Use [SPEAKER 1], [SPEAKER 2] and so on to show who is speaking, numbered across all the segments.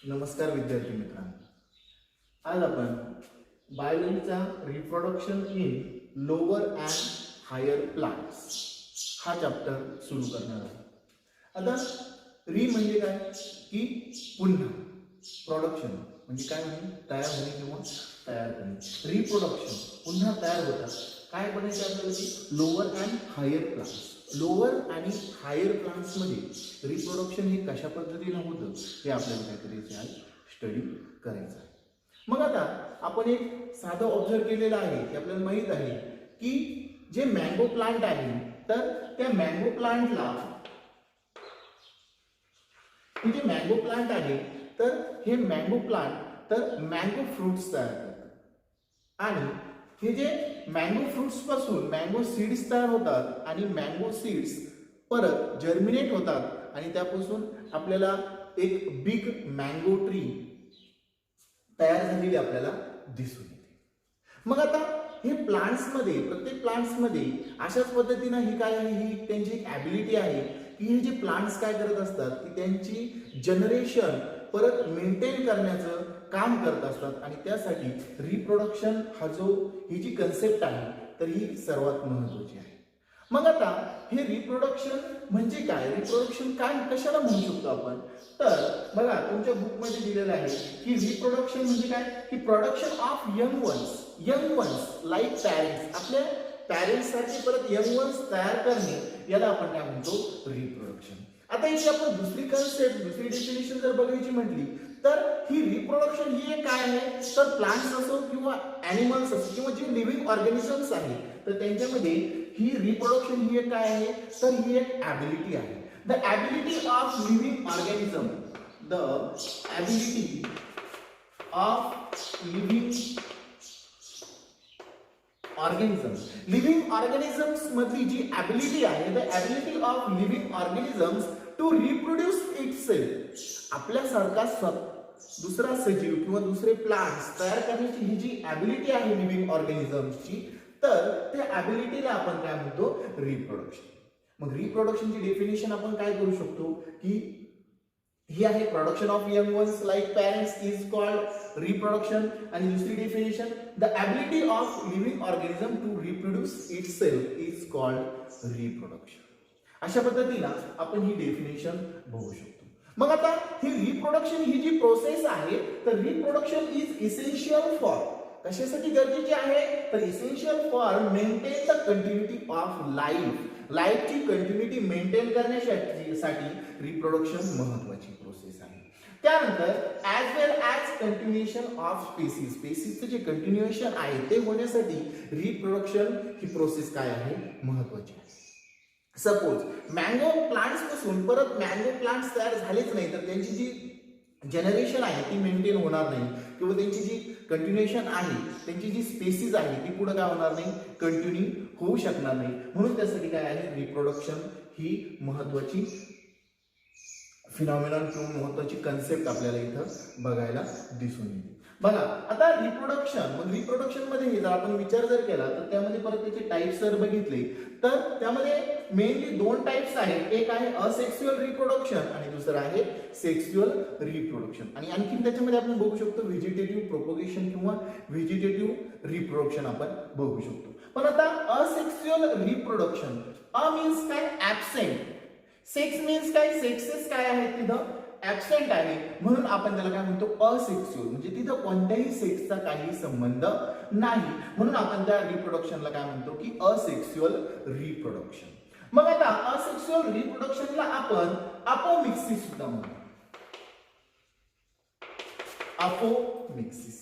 [SPEAKER 1] नमस्कार विद्यार्थी मित्रांनो, आज आपण बायोलॉजीचा reproduction in lower and higher plants हा चॅप्टर सुरू करणार आहोत. आता री म्हणजे काय की पुन्हा, प्रोडक्शन म्हणजे काय म्हणजे तयार होणे किंवा तयार करणे. रिप्रोडक्शन पुन्हा तयार होतात. काय बनायचे आपल्याला की lower and higher plants. Lower आणि हायर प्लांट्स मध्ये रिप्रोडक्शन हे कशा पद्धतीने होतं हे आपल्याला काहीतरी आज स्टडी करायचं आहे. मग आता आपण एक साधं ऑब्झर्व केलेलं आहे की आपल्याला माहित आहे की जे मँगो प्लांट आहे तर त्या मँगो प्लांटला जे मँगो प्लांट आहे तर हे मँगो प्लांट तर मँगो फ्रुट्स तयार करतात आणि हे जे मँगो फ्रुट्स पासून मँगो सीड्स तयार होतात आणि मँगो सीड्स परत जर्मिनेट होतात आणि त्यापासून आपल्याला एक बिग मँगो ट्री तयार झालेली आपल्याला दिसून येते. मग आता हे प्लांट्स मध्ये प्रत्येक प्लांट्स मध्ये अशाच पद्धतीने ही काय आहे ही त्यांची एक ॲबिलिटी आहे की हे जे प्लांट्स काय करत असतात की त्यांची जनरेशन परत मेंटेन करण्याचं काम करत असतात आणि त्यासाठी रिप्रोडक्शन हा जो ही जी कन्सेप्ट आहे तर ही सर्वात महत्त्वाची आहे. मग आता हे रिप्रोडक्शन म्हणजे काय, रिप्रोडक्शन काय कशाला म्हणू शकतो आपण, तर बघा तुमच्या बुक मध्ये दिलेलं आहे की रिप्रोडक्शन म्हणजे काय की production of young ones like parents. आपल्या पॅरेंट्स सारखे परत यंग वन्स तयार करणे याला आपण काय म्हणतो रिप्रोडक्शन. आता इथे आपण दुसरी कन्सेप्ट दुसरी डेफिनेशन जर बघायची म्हटली तर ही रिप्रोडक्शन ही एक काय आहे तर प्लांट्स असो किंवा ॲनिमल्स असो किंवा जे लिव्हिंग ऑर्गॅनिझम्स आहेत तर त्यांच्यामध्ये ही रिप्रोडक्शन ही एक काय आहे तर ही एक ॲबिलिटी आहे. The ability of living organism, the ability of living organisms मधली जी ॲबिलिटी आहे, the ability of living organisms to reproduce itself. आपल्यासारखा दुसरा सजीव किंवा दुसरे प्लांट्स तयार करण्याची ही जी ॲबिलिटी आहे लिव्हिंग ऑर्गॅनिझम्सची तर त्या ॲबिलिटीला आपण काय म्हणतो रिप्रोडक्शन. मग रिप्रोडक्शनची डेफिनेशन आपण काय करू शकतो की ही आहे production of young ones like parents is called reproduction. आणि दुसरी definition the ability of living organism to reproduce itself is called reproduction. अशा पद्धतीने आपण ही डेफिनेशन बघू शकतो. मग आता ही रिप्रोडक्शन ही जी प्रोसेस आहे तर रिप्रोडक्शन इज इसेन्शियल फॉर, कशासाठी गरजेची आहे तर essential for maintain the continuity of लाईफची कंटिन्युटी मेंटेन करण्यासाठी रिप्रोडक्शन महत्वाची प्रोसेस आहे. त्यानंतर as well as continuation of स्पेसिसचं जे कंटिन्युएशन आहे ते होण्यासाठी रिप्रोडक्शन ही प्रोसेस काय आहे महत्वाची आहे. सपोज मँगो प्लांट्स पासून परत मँगो प्लांट्स तयार झालेच नाही तर त्यांची जी जनरेशन आहे ती मेंटेन होणार नाही किंवा त्यांची जी कंटिन्युएशन आहे त्यांची जी स्पेसिस आहे ती पुढे काय होणार नाही कंटिन्यू होऊ शकणार नाही. म्हणून त्यासाठी काय आहे रिप्रोडक्शन ही महत्वाची फिनॉमिनॉन किंवा महत्वाची कन्सेप्ट आपल्याला इथं बघायला दिसून येते. बघा आता रिप्रोडक्शन, मग रिप्रोडक्शन मध्ये जर आपण विचार जर केला तर त्यामध्ये परत त्याचे टाइप्स जर बघितले तर त्यामध्ये मेनली दोन टाइप्स आहेत. एक आहे असेक्सुअल रिप्रोडक्शन आणि दुसरं आहे सेक्सुअल रिप्रोडक्शन. आणि आणखी त्याच्यामध्ये आपण बघू शकतो व्हेजिटेटिव्ह प्रोपगेशन किंवा व्हेजिटेटिव्ह रिप्रोडक्शन आपण बघू शकतो. पण आता असेक्सुअल रिप्रोडक्शन, अ मीन्स काय ऍबसेंट, सेक्स मीन्स काय सेक्सेस काय आहेत तिथं ऍबसेंट आहे म्हणून आपण त्याला काय म्हणतो असेक्सुअल, म्हणजे तिथं कोणत्याही सेक्सचा काही संबंध नाही म्हणून आपण त्या रिप्रोडक्शनला काय म्हणतो की असेक्सुअल रिप्रोडक्शन. मग आता असेक्सुअल रिप्रोडक्शनला आपण अपोमिक्सिस सुद्धा म्हणतो. Apomixis,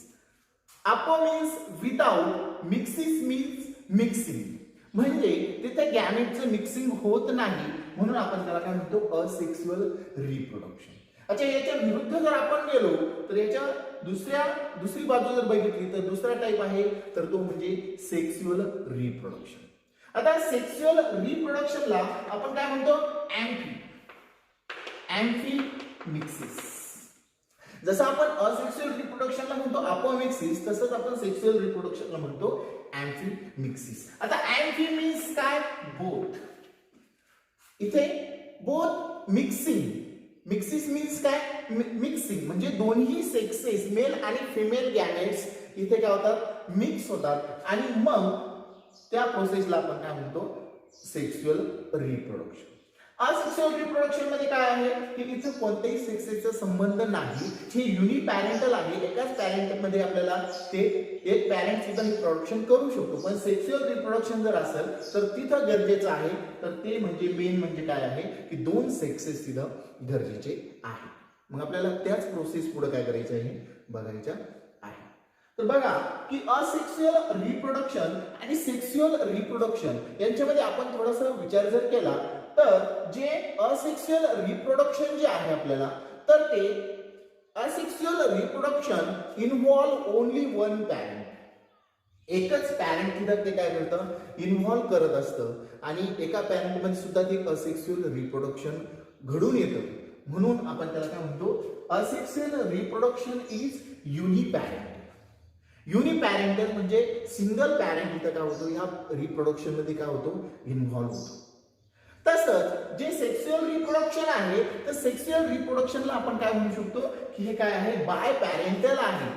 [SPEAKER 1] apo means without, mixis means mixing, म्हणजे तिथे गॅमेटचं मिक्सिंग होत नाही म्हणून आपण त्याला काय म्हणतो असेक्सुअल रिप्रोडक्शन. अच्छा, याच्या विरुद्ध जर आपण गेलो तर याच्या दुसरी बाजू जर बघितली तर दुसरा टाइप आहे तर तो म्हणजे सेक्सुअल रिप्रोडक्शन. आता सेक्सुअल रिप्रोडक्शनला आपण काय म्हणतो ॲम्फिमिक्सिस. जसं आपण असेक्सुअल रिप्रोडक्शनला म्हणतो अपोमिक्सिस तसंच आपण सेक्सुअल रिप्रोडक्शनला म्हणतो ॲम्फिमिक्सिस. आता ॲम्फी मीन्स काय बोथ, इथे बोथ मिक्सिंग मिक्सिस मीन्स काय, मिक्सिंग म्हणजे दोन्ही सेक्सेस मेल आणि फिमेल गॅमेट्स इथे काय होतात, मिक्स होतात आणि मग त्या प्रोसेसला आपण काय म्हणतो, सेक्शुअल रिप्रोडक्शन. असेक्शुअल रिप्रोडक्शन मध्ये काय आहे की इथे कोणत्याही सेक्सेसचा संबंध नाही, हे युनिपॅरेंटल आहे. एकाच पॅरेंट मध्ये आपल्याला ते एक पॅरेंट सुद्धा हे प्रोडक्शन करू शकतो. पण सेक्शुअल रिप्रोडक्शन जर असेल तर तिथं गरजेचं आहे, तर ते म्हणजे मेन म्हणजे काय आहे की दोन सेक्सेस तिथं गरजेचे आहे. मग आपल्याला त्याच प्रोसेस पुढे काय करायचं आहे, बघायचं आहे. तर बघा की असेक्शुअल रिप्रोडक्शन आणि सेक्शुअल रिप्रोडक्शन यांच्यामध्ये आपण थोडासा विचार जर केला तर जे असेक्शुअल रिप्रोडक्शन जे आहे आपल्याला, तर ते asexual reproduction involve only one parent. एकच पॅरेंट तिथं ते काय करतं, इन्व्हॉल्व करत असतं आणि एका पॅरेंट मध्ये सुद्धा ते असेक्शुअल रिप्रोडक्शन घडून येतं. म्हणून आपण त्याला काय म्हणतो, असेक्शुअल रिप्रोडक्शन इज युनिपॅरेंट. युनिपॅरेंटल म्हणजे सिंगल पॅरेंट इथं काय होतो, ह्या रिप्रोडक्शन मध्ये काय होतो, इन्व्हॉल्व होतो. तसंच जे सेक्शुअल रिप्रोडक्शन आहे, तर सेक्शुअल रिप्रोडक्शनला आपण काय म्हणू शकतो की हे काय आहे, बाय पॅरेंटल आहे.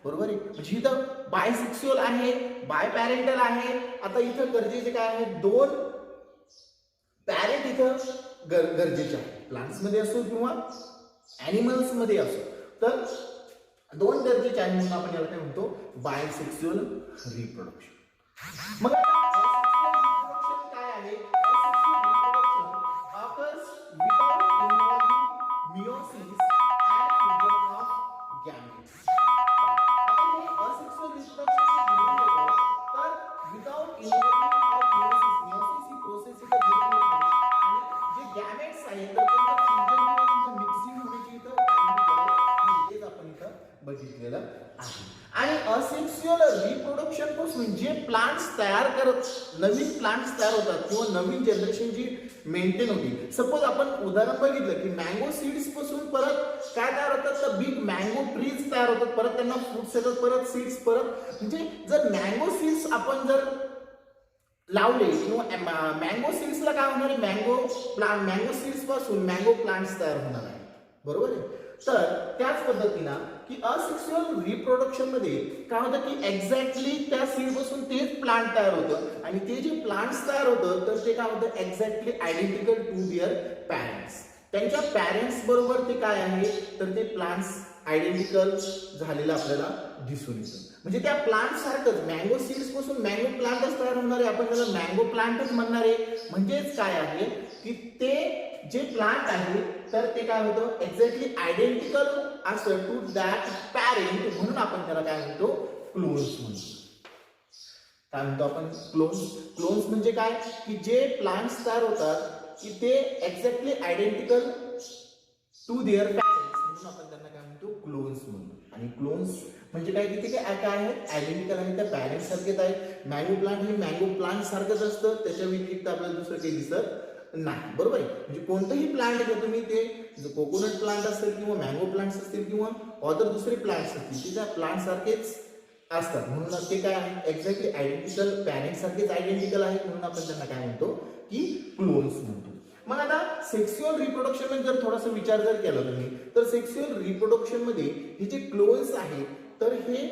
[SPEAKER 1] बरोबर आहे, म्हणजे इथं बायसेक्शुअल आहे, बाय पॅरेंटल आहे. आता इथं गरजेचे काय आहे, दोन पॅरेंट इथं गरजेचे आहे. प्लांट्स मध्ये असो किंवा ॲनिमल्स मध्ये असो, तर दोन गरजेचे आहे. म्हणून आपण याला काय म्हणतो, बायसेक्शुअल रिप्रोडक्शन. मग काय आहे, meiosis and fusion of gametes. आता हे asexual reproduction तर without involvement of meiosis he process इथे घडत नाही आणि जे गॅमेट्स आहेत तर त्यांचं फ्युजन किंवा त्यांचं मिक्सिंग होण्याची इथं हेच आपण इथं बघितलेलं आहे. आणि असेक्शुअल रिप्रोडक्शन पासून जे प्लांट्स तयार करत, नवीन प्लांट्स तयार होतात किंवा नवीन जनरेशन जी मेंटेन होती. सपोज आपण उदाहरण बघितलं की मँगो सीड्स पासून परत काय तयार होतात, तर बिग मँगो ट्रीज तयार होतात, परत त्यांना फ्रुट्स येतात, परत सीड्स, परत म्हणजे जर मँगो सीड्स आपण जर लावले किंवा मँगो सीड्सला काय होणार आहे, मँगो सीड्स पासून मँगो प्लांट्स तयार होणार आहे. बरोबर आहे. तर त्याच पद्धतीनं की असेक्शुअल रिप्रोडक्शन मध्ये काय होतं की एक्झॅक्टली त्या सीड पासून तेच प्लांट तयार होतं आणि ते जे प्लांट्स तयार होतं तर ते काय होतं, exactly identical to their parents. त्यांच्या पॅरेंट्स बरोबर ते काय आहे, तर ते प्लांट्स आयडेंटिकल झालेलं आपल्याला दिसून येतं. म्हणजे त्या प्लांट सारखंच मँगो सीड्स पासून मँगो प्लांटच तयार होणार आहे, आपण त्याला मँगो प्लांटच म्हणणार आहे. म्हणजेच काय आहे की ते जे प्लांट आहे तर ते काय होतं, एक्झॅक्टली आयडेंटिकल असं टू दॅट पॅरेंट. म्हणून आपण त्याला काय म्हणतो, क्लोन्स म्हणतो. काय म्हणतो आपण, क्लोन्स. क्लोन्स म्हणजे काय की जे प्लांट्स तयार होतात की ते exactly identical to their parents, म्हणून आपण त्यांना काय म्हणतो, क्लोन्स म्हणतो. आणि क्लोन्स म्हणजे काय की ते काय आहे, आयडेंटिकल आहे, त्या पॅरेंट्स सारखेच आहे. मँगो प्लांट हे मँगो प्लांट सारखंच असतं, त्याच्या व्यतिरिक्त आपल्याला दुसरं काही दिसत नाही. बरोबर आहे. म्हणजे कोणतंही प्लांट घ्या तुम्ही, ते कोकोनट प्लांट असेल किंवा मँगो प्लांट्स असतील किंवा अदर दुसरे प्लांट्स असतील, ते त्या प्लांट सारखेच असतात. म्हणून ते काय आहे, एक्झॅक्टली आयडेंटिकल, पॅरेंट सारखेच आयडेंटिकल आहे. म्हणून आपण त्यांना काय म्हणतो की क्लोन्स म्हणतो. मग आता सेक्शुअल रिप्रोडक्शन मध्ये जर थोडासा विचार जर केला तुम्ही, तर सेक्शुअल रिप्रोडक्शन मध्ये हे जे क्लोन्स आहे तर हे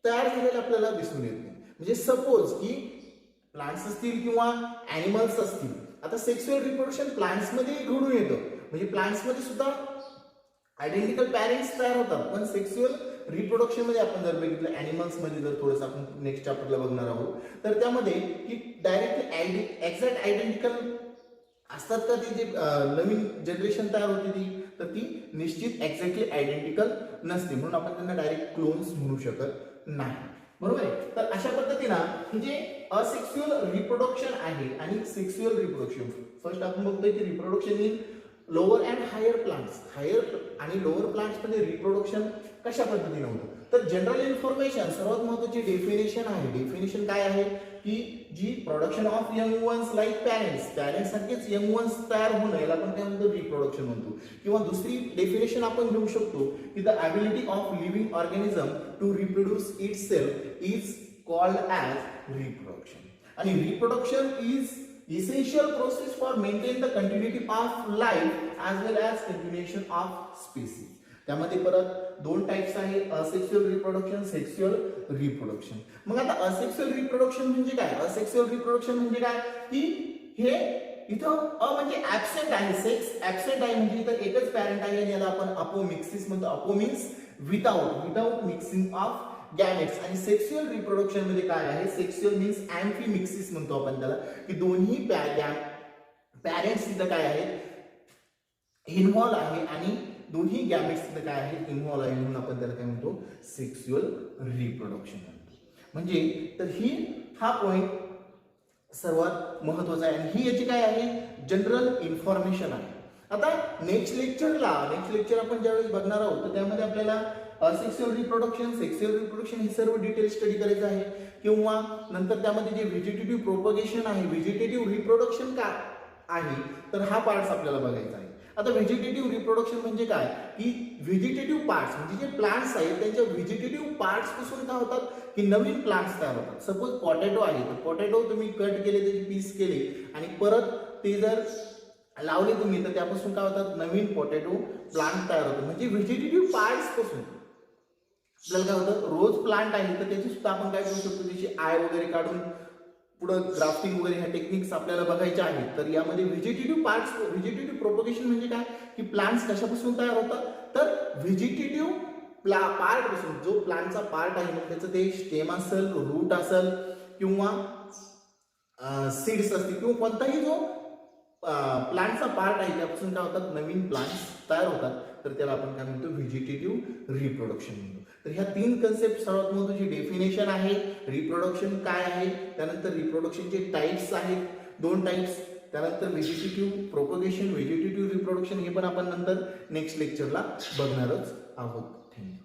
[SPEAKER 1] तयार झालेले आपल्याला दिसून येत नाही. म्हणजे सपोज की प्लांट्स असतील किंवा ॲनिमल्स असतील. आता सेक्शुअल रिप्रोडक्शन प्लांट्स मध्ये घडून येतं, म्हणजे प्लांट्स मध्ये सुद्धा आयडेंटिकल पॅरेंट्स तयार होतात. पण सेक्शुअल रिप्रोडक्शन मध्ये आपण जर बघितलं, ॲनिमल्स मध्ये जर थोडंसं आपण नेक्स्ट चॅप्टरला बघणार आहोत, तर त्यामध्ये की डायरेक्टली एक्झॅक्ट आयडेंटिकल असतात का, ती जे नवीन जनरेशन तयार होते ती, तर ती निश्चित एक्झॅक्टली आयडेंटिकल नसते. म्हणून आपण त्यांना डायरेक्ट क्लोन्स म्हणू शकत नाही. बरोबर आहे. तर अशा पद्धतीनं म्हणजे असेक्शुअल रिप्रोडक्शन आहे आणि सेक्शुअल रिप्रोडक्शन. फर्स्ट आपण बघतोय की reproduction in lower and higher plants. Higher आणि लोअर प्लांट्स मध्ये रिप्रोडक्शन कशा पद्धतीने होतं, तर जनरल इन्फॉर्मेशन सर्वात महत्त्वाची डेफिनेशन आहे. डेफिनेशन काय आहे की जी production of young ones like parents सारखेच यंग वन्स तयार होणं, याला आपण काय म्हणतो, रिप्रोडक्शन म्हणतो. किंवा दुसरी डेफिनेशन आपण घेऊ शकतो की the ability of living organism to reproduce itself is called as reproduction. आणि reproduction is essential process for maintain the continuity of life as well as continuation of species. त्यामध्ये परत दोन टाइप्स आहेत, असेक्सुअल रिप्रोडक्शन, सेक्सुअल रिप्रोडक्शन. मग आता asexual reproduction म्हणजे काय? Asexual reproduction म्हणजे काय की हे इथं म्हणजे ऍबसेंट आहे, सेक्स ऍबसेंट आहे, म्हणजे इथं एकच पॅरेंट आहे आणि याला आपण अपोमिक्सिस म्हणतो. Apo means without mixing of gametes. आणि सेक्सुअल रिप्रोडक्शन मध्ये काय आहे? सेक्सुअल मीन्स अँफिमिक्सिस म्हणतो आपण त्याला, की दोन्ही पॅरेंट्स इथं काय आहेत? इन्व्हॉल्व आहे आणि दोन्ही गॅमेट्स इथं काय आहेत? इन्व्हॉल्व आहे, म्हणून आपण त्याला काय म्हणतो? सेक्सुअल रिप्रोडक्शन म्हणतो. म्हणजे तर हा पॉइंट सर्वात महत्वाचा आहे आणि ही याची काय आहे? जनरल इन्फॉर्मेशन आहे. आता नेक्स्ट लेक्चर आपण ज्यावेळेस बघणार आहोत तर त्यामध्ये आपल्याला सेक्सुअल रिप्रोडक्शन, सेक्सुअल रिप्रोडक्शन हे सर्व डिटेल स्टडी करायचं आहे. किंवा नंतर त्यामध्ये जे व्हेजिटेटिव्ह प्रोपगेशन आहे, व्हेजिटेटिव्ह रिप्रोडक्शन काय आहे, तर हा पार्ट्स आपल्याला बघायचा आहे. आता व्हेजिटेटिव्ह रिप्रोडक्शन म्हणजे काय की व्हेजिटेटिव्ह पार्ट्स म्हणजे जे प्लांट्स आहेत त्यांच्या व्हेजिटेटिव्ह पार्ट्स पासून काय होतात की नवीन प्लांट्स तयार होतात. सपोज पोटॅटो आहे, तर पोटॅटो तुम्ही कट केले, त्याचे पीस केले आणि परत ते जर लावले तुम्ही तर त्यापासून काय होतात? नवीन पोटॅटो प्लांट तयार होतो. म्हणजे व्हेजिटेटिव्ह पार्ट्स पासून आपल्याला काय होतं? रोज प्लांट आहे तर त्याची सुद्धा आपण काय करू शकतो? त्याची आय वगैरे काढून पुढं ग्राफ्टिंग वगैरे ह्या टेक्निक्स आपल्याला बघायच्या आहेत. तर यामध्ये व्हेजिटेटिव्ह प्रोपगेशन म्हणजे काय की प्लांट्स कशापासून तयार होतात? तर व्हेजिटेटिव्ह पार्ट पासून, जो प्लांटचा पार्ट आहे मग त्याचं ते स्टेम असेल, रूट असेल किंवा सीड्स असतील किंवा कोणताही जो प्लांटचा पार्ट आहे त्यापासून काय होतात? नवीन प्लांट्स तयार होतात. तर त्याला आपण काय म्हणतो? व्हेजिटेटिव्ह रिप्रोडक्शन म्हणतो. तर ह्या तीन कन्सेप्ट सर्वात महत्त्वाची डेफिनेशन आहे. रिप्रोडक्शन काय आहे, त्यानंतर रिप्रोडक्शनचे टाइप्स आहेत, दोन टाइप्स, त्यानंतर व्हेजिटेटिव्ह प्रोपगेशन, व्हेजिटेटिव्ह रिप्रोडक्शन हे पण आपण नंतर नेक्स्ट लेक्चरला बघणारच आहोत. थँक्यू.